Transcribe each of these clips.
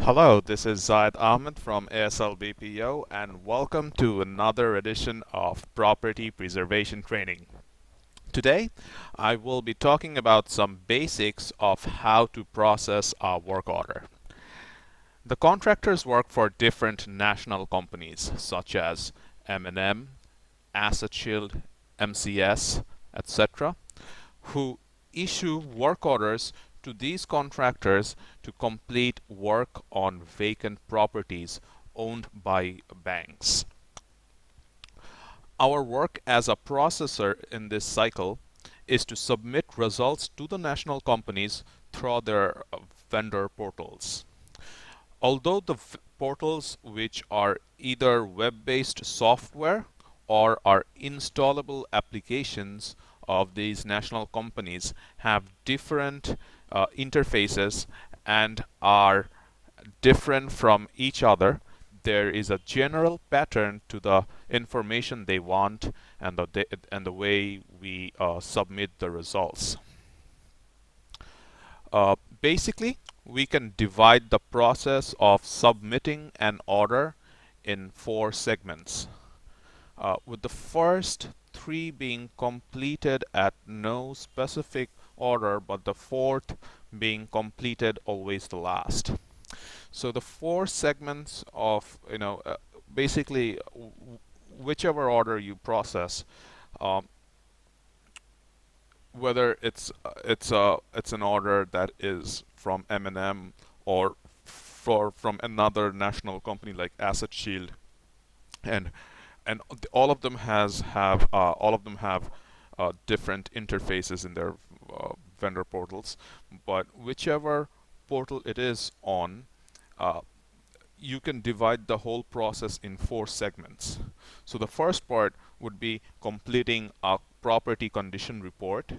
Hello, this is Zaid Ahmed from ASLBPO and welcome to another edition of Property Preservation Training. Today, I will be talking about some basics of how to process a work order. The contractors work for different national companies such as M&M, Asset Shield, MCS, etc., who issue work orders to these contractors to complete work on vacant properties owned by banks. Our work as a processor in this cycle is to submit results to the national companies through their vendor portals. Although the portals, which are either web-based software or are installable applications of these national companies, have different interfaces and are different from each other, there is a general pattern to the information they want and the way we submit the results. Basically, we can divide the process of submitting an order in 4 segments, with the first 3 being completed at no specific order, but the 4th being completed always the last. So the 4 segments of, basically whichever order you process, whether it's an order that is from M&M or from another national company like Asset Shield, and all of them have different interfaces in their vendor portals, but whichever portal it is on, you can divide the whole process in 4 segments. So the first part would be completing a property condition report,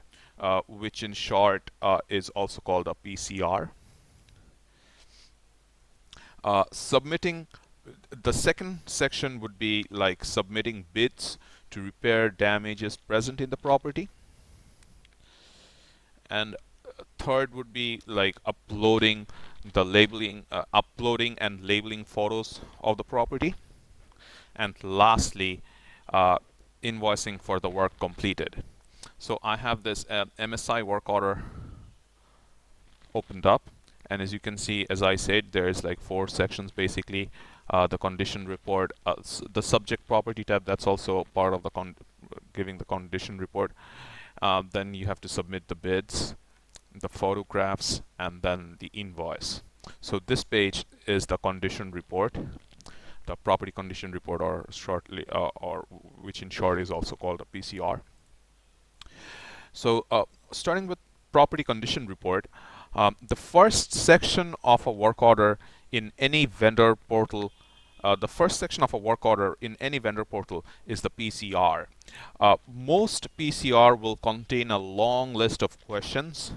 which in short is also called a PCR. Submitting the second section would be like submitting bids to repair damages present in the property, and third would be like uploading and labeling photos of the property, and lastly invoicing for the work completed. So I have this MSI work order opened up, and as you can see, as I said, there's like 4 sections basically. The condition report, the subject property tab, that's also part of the giving the condition report. Then you have to submit the bids, the photographs, and then the invoice. So this page is the condition report, the property condition report, or which in short is also called a PCR. So starting with property condition report, the first section of a work order in any vendor portal, is the PCR. Most PCR will contain a long list of questions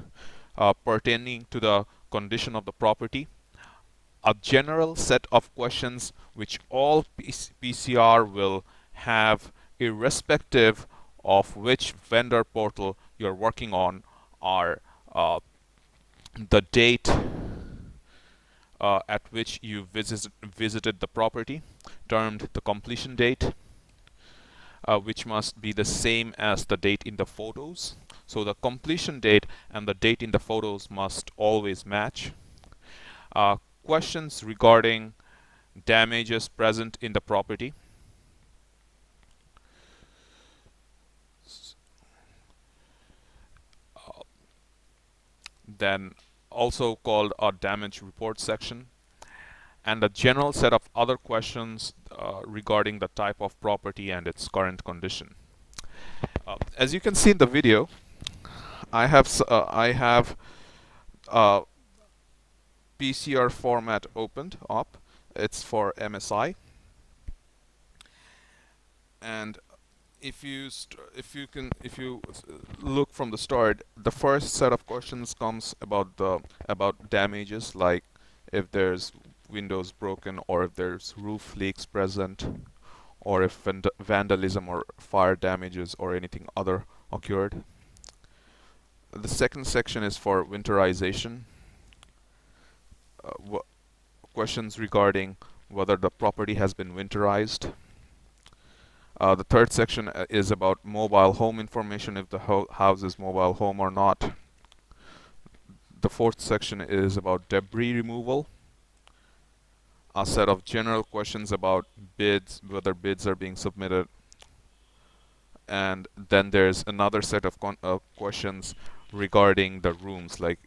pertaining to the condition of the property, a general set of questions which all PCR will have, irrespective of which vendor portal you're working on, are the date at which you visited the property, termed the completion date, which must be the same as the date in the photos. So the completion date and the date in the photos must always match. Questions regarding damages present in the property. Then also called a damage report section, and a general set of other questions regarding the type of property and its current condition. As you can see in the video, I have PCR format opened up. It's for MSI, and if you look from the start, the first set of questions comes about damages, like if there's windows broken, or if there's roof leaks present, or if vandalism or fire damages or anything other occurred. The second section is for winterization, questions regarding whether the property has been winterized. The third section is about mobile home information, if the house is mobile home or not. The fourth section is about debris removal. A set of general questions about bids, whether bids are being submitted. And then there's another set of questions regarding the rooms, like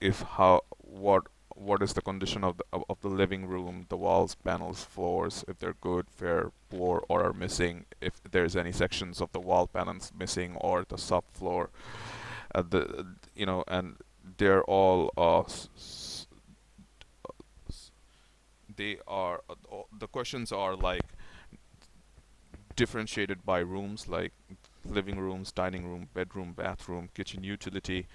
what is the condition of the living room, the walls, panels, floors, if they're good, fair, poor, or are missing, if there's any sections of the wall panels missing or the subfloor. And they're all the questions are like differentiated by rooms, like living rooms, dining room, bedroom, bathroom, kitchen, utility,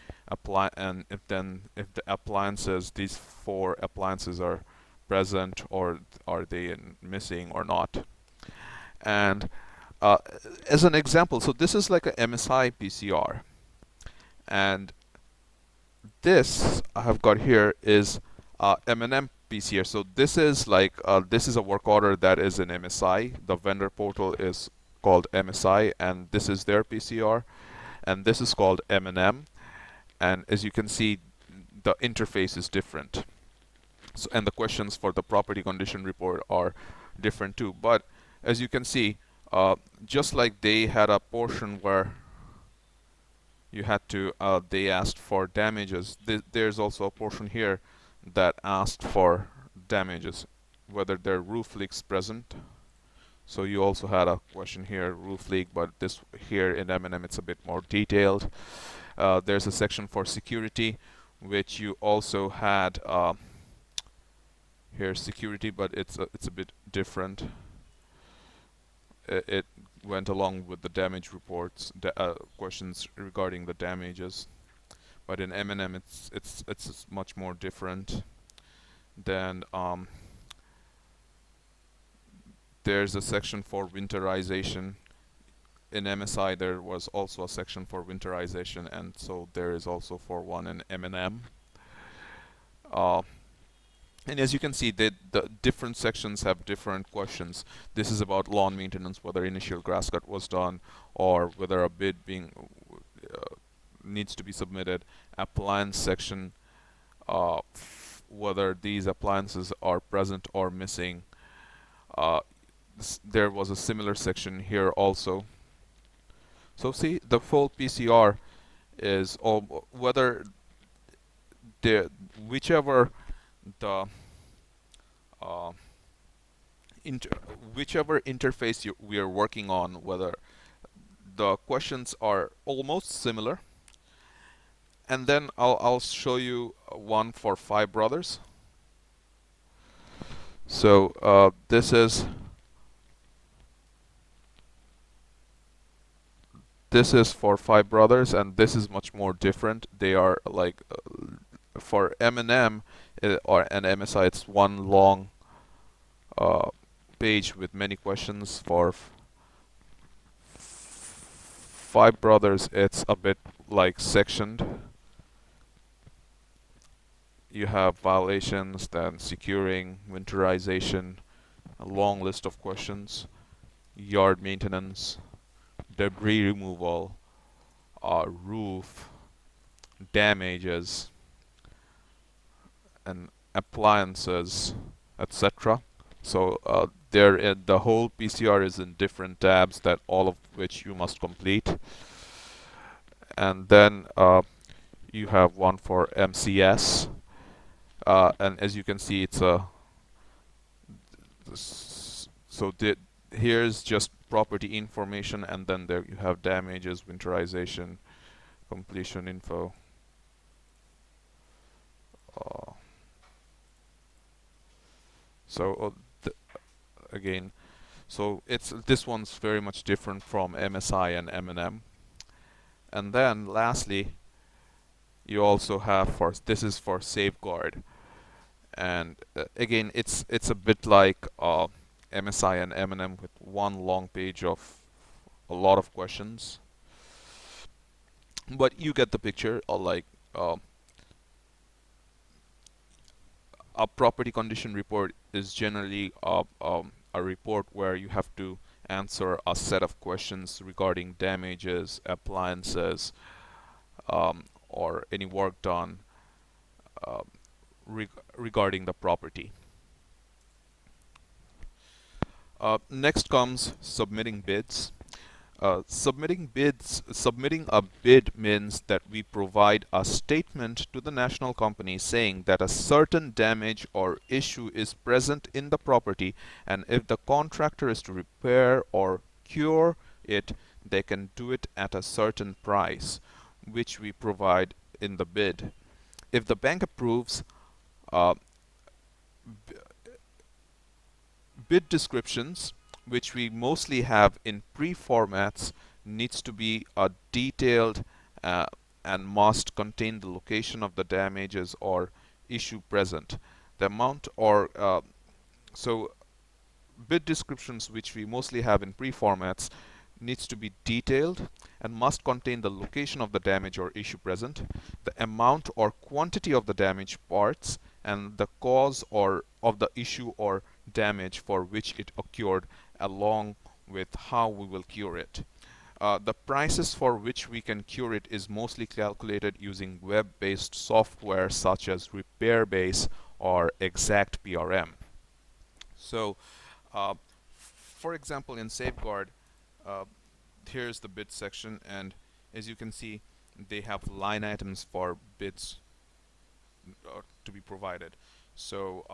and if the appliances, these four appliances are present, or are they missing or not. And as an example, so this is like a MSI PCR, and this I have got here is M&M PCR. So this is like this is a work order that is in MSI. The vendor portal is called MSI, and this is their PCR, and this is called M&M. And as you can see, the interface is different. So, and the questions for the property condition report are different too. But as you can see, just like they had a portion where you had to they asked for damages, there's also a portion here that asked for damages, whether there are roof leaks present. So you also had a question here, roof leak, but this here in M&M it's a bit more detailed. There's a section for security, which you also had here, security, but it's a bit different. It went along with the damage reports, questions regarding the damages, but in M&M it's much more different. Then there's a section for winterization. In MSI there was also a section for winterization, and so there is also for one in M&M. And as you can see, the different sections have different questions. This is about lawn maintenance, whether initial grass cut was done, or whether a bid needs to be submitted. Appliance section, whether these appliances are present or missing. There was a similar section here also. So see, the full PCR is whether whichever the whichever interface we are working on, whether the questions are almost similar. And then I'll show you one for Five Brothers. So this is for Five Brothers, and this is much more different. They are like for M&M or an MSI, it's one long page with many questions. For Five Brothers, it's a bit like sectioned. You have violations, then securing, winterization, a long list of questions, yard maintenance, debris removal, roof, damages, and appliances, etc. So the whole PCR is in different tabs, that all of which you must complete. And then you have one for MCS, and as you can see, it's a here's just property information, and then there you have damages, winterization, completion info. Again, so this one's very much different from MSI and M&M. And then lastly, you also have this is for safeguard, and again it's a bit like MSI and M&M, with one long page of a lot of questions, but you get the picture. a property condition report is generally a report where you have to answer a set of questions regarding damages, appliances, or any work done uh, regarding the property. Next comes submitting bids. Submitting a bid means that we provide a statement to the national company saying that a certain damage or issue is present in the property, and if the contractor is to repair or cure it, they can do it at a certain price, which we provide in the bid. If the bank approves, uh, bid descriptions, which we mostly have in pre-formats, needs to be detailed uh, and must contain the location of the damages or issue present. The amount or so bid descriptions, which we mostly have in pre-formats, needs to be detailed and must contain the location of the damage or issue present, the amount or quantity of the damaged parts, and the cause or of the issue or damage for which it occurred, along with how we will cure it. The prices for which we can cure it is mostly calculated using web-based software such as RepairBase or Exact PRM. So, for example, in Safeguard, uh, here's the bid section, and as you can see, they have line items for bids to be provided. So,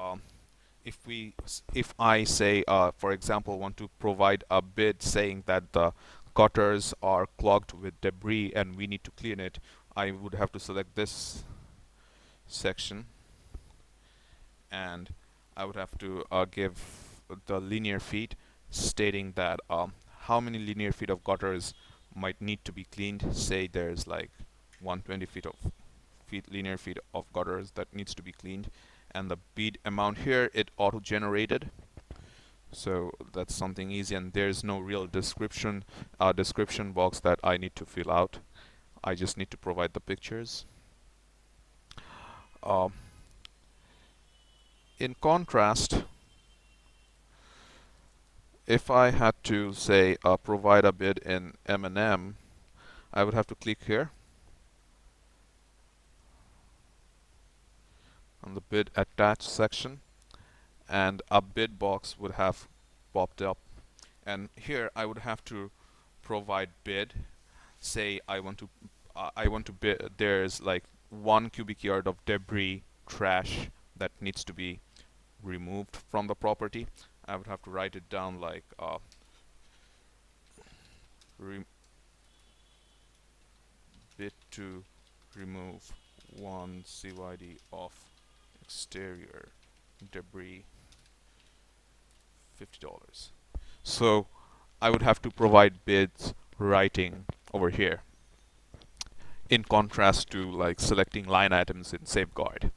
if I say, for example, want to provide a bid saying that the gutters are clogged with debris and we need to clean it, I would have to select this section, and I would have to give the linear feet, stating that how many linear feet of gutters might need to be cleaned. Say there's like 120 linear feet of gutters that needs to be cleaned, and the bid amount here, it auto generated, so that's something easy, and there's no real description box that I need to fill out. I just need to provide the pictures. In contrast, if I had to say provide a bid in M&M, I would have to click here on the bid attached section, and a bid box would have popped up, and here I would have to provide bid. Say I want to bid, there's like 1 cubic yard of debris, trash, that needs to be removed from the property. I would have to write it down like bid to remove 1 CYD of exterior debris, $50. So I would have to provide bids writing over here, in contrast to like selecting line items in Safeguard.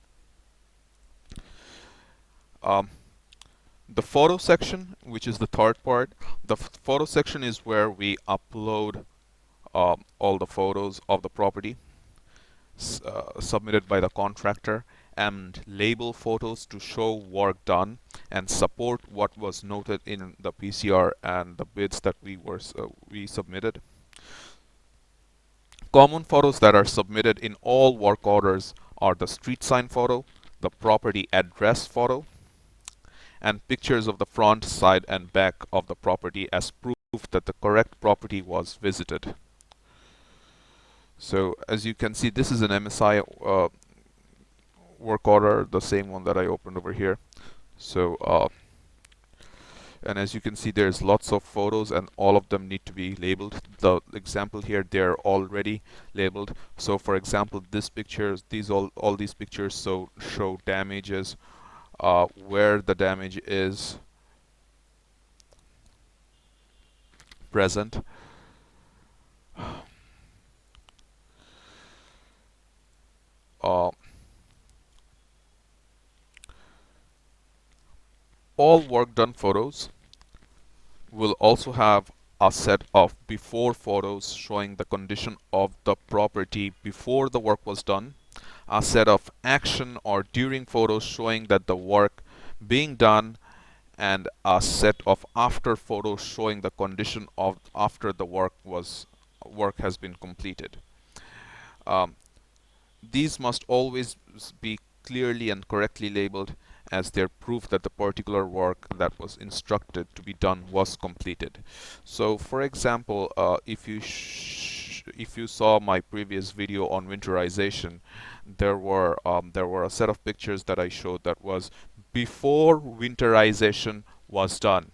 The photo section, which is the third part, the photo section is where we upload all the photos of the property submitted by the contractor, and label photos to show work done and support what was noted in the PCR and the bids that we submitted. Common photos that are submitted in all work orders are the street sign photo, the property address photo, and pictures of the front, side, and back of the property as proof that the correct property was visited. So as you can see, this is an MSI work order, the same one that I opened over here. So and as you can see, there's lots of photos and all of them need to be labeled. The example here, they're already labeled. So for example, this pictures, all these pictures show damages, where the damage is present. All work done photos will also have a set of before photos showing the condition of the property before the work was done, a set of action or during photos showing that the work being done, and a set of after photos showing the condition of after the work has been completed. Um, these must always be clearly and correctly labeled, as their proof that the particular work that was instructed to be done was completed. So for example, if you saw my previous video on winterization, there were a set of pictures that I showed that was before winterization was done,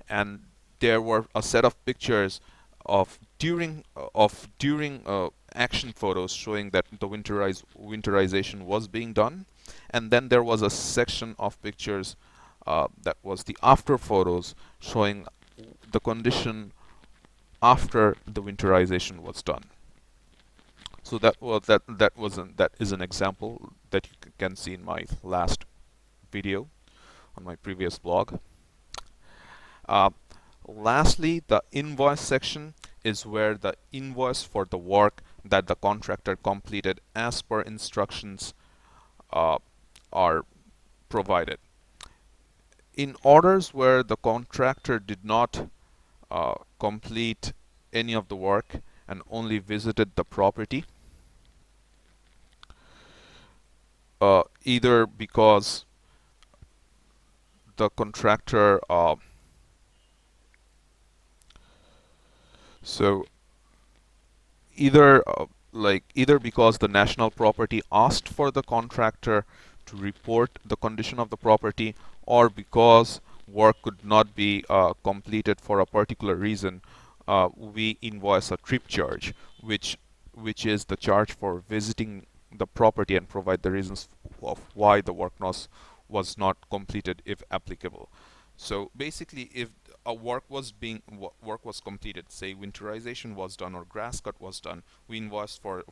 and there were a set of pictures of during action photos showing that the winterization was being done, and then there was a section of pictures that was the after photos showing the condition after the winterization was done. So that is an example that you can see in my last video on my previous blog. Uh, Lastly, the invoice section is where the invoice for the work that the contractor completed as per instructions are provided. In orders where the contractor did not complete any of the work and only visited the property, either because the contractor so either because the national property asked for the contractor to report the condition of the property, or because work could not be completed for a particular reason, we invoice a trip charge, which is the charge for visiting the property and provide the reasons of why the work was not completed if applicable. So basically, if a work was completed, say winterization was done or grass cut was done, we invoice for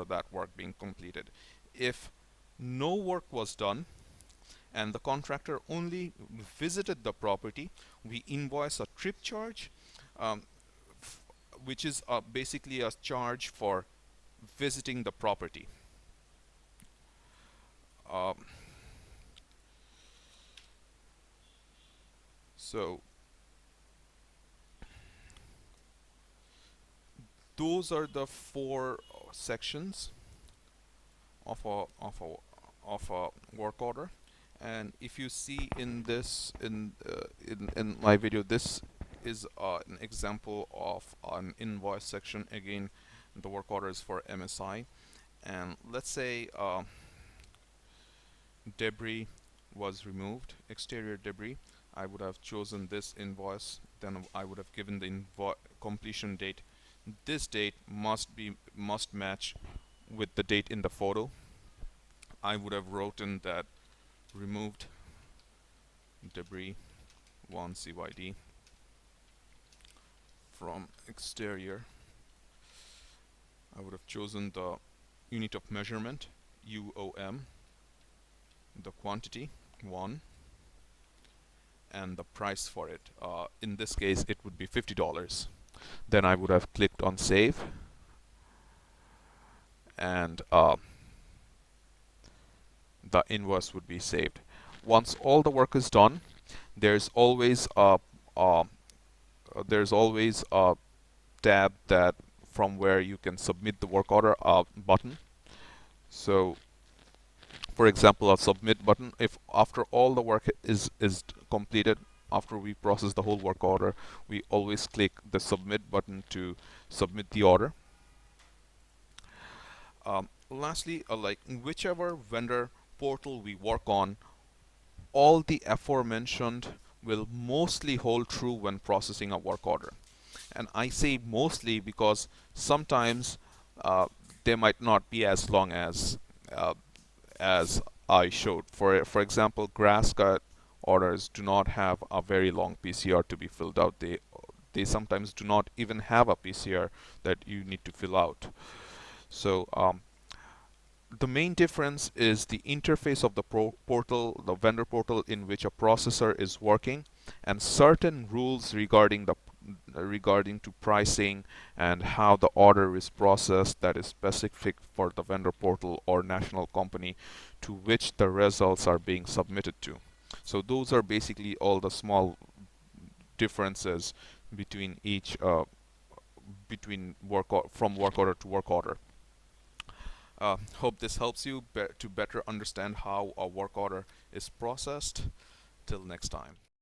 that work being completed. If no work was done and the contractor only visited the property, we invoice a trip charge, um, which is basically a charge for visiting the property. Um, so those are the four sections of a work order. And if you see in this in my video, this is an example of an invoice section. Again, the work order is for MSI, and let's say debris was removed, exterior debris. I would have chosen this invoice, then I would have given the completion date. This date must match with the date in the photo. I would have written that removed debris 1 CYD from exterior. I would have chosen the unit of measurement UOM, the quantity 1, and the price for it. In this case, it would be $50. Then I would have clicked on save, and the invoice would be saved. Once all the work is done, there's always a tab that from where you can submit the work order button. So for example, a submit button, if after all the work is completed, after we process the whole work order, we always click the submit button to submit the order. Lastly, like whichever vendor portal we work on, all the aforementioned will mostly hold true when processing a work order. And I say mostly because sometimes they might not be as long as I showed. For example, grass cut orders do not have a very long PCR to be filled out. They sometimes do not even have a PCR that you need to fill out. So the main difference is the interface of the portal, the vendor portal in which a processor is working, and certain rules regarding regarding to pricing and how the order is processed that is specific for the vendor portal or national company to which the results are being submitted to. So those are basically all the small differences between each between from work order to work order. Hope this helps you to better understand how a work order is processed. Till next time.